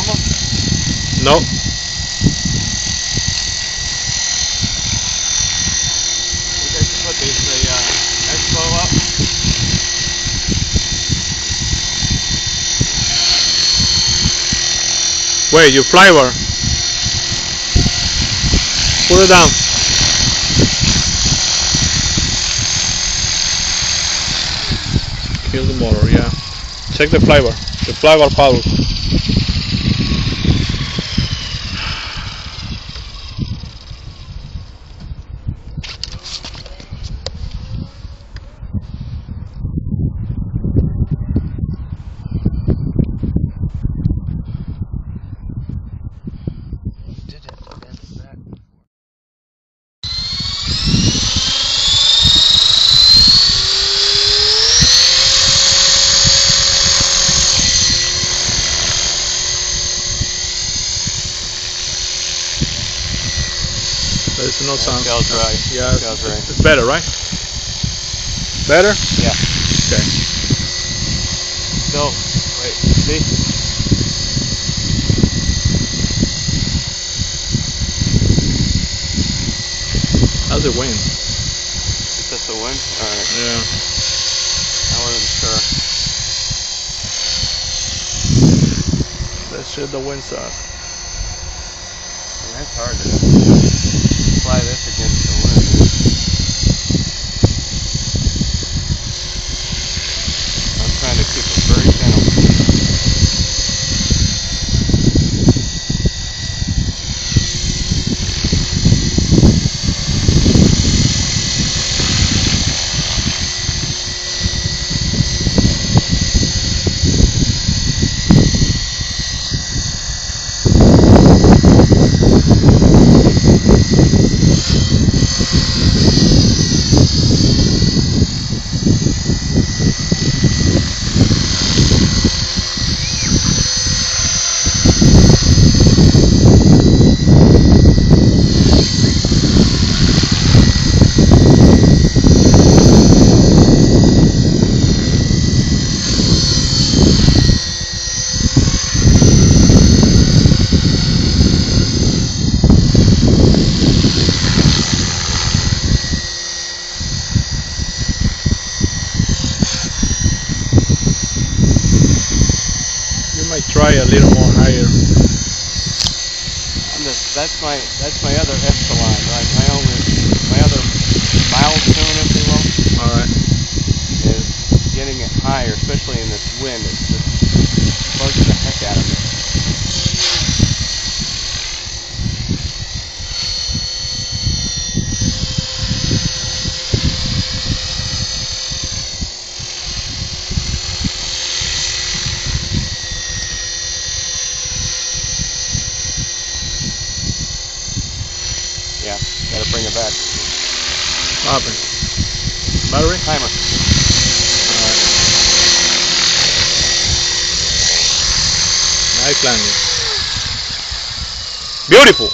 them? No. You guys can put the expo up. Wait, your flywheel. Put it down. Kill the motor, yeah. Check the flywheel. The flywheel power. There's no sound. Feels right. Yeah, Feels right. it's better, right? Better? Yeah. Okay. Still, wait, see? How's it wind? Is this the wind? Alright. Yeah. I wasn't sure. That shit, the wind sucks. That's hard to apply this against the wind. I'm trying to keep it very gentle. Try a little more higher. That's my other echelon, right? My other milestone, if you will. All right. Is getting it higher, especially in this wind. It just bugs the heck out of me. Yeah, gotta bring it back. What happened? Battery? Timer. Alright. Nice landing. Beautiful.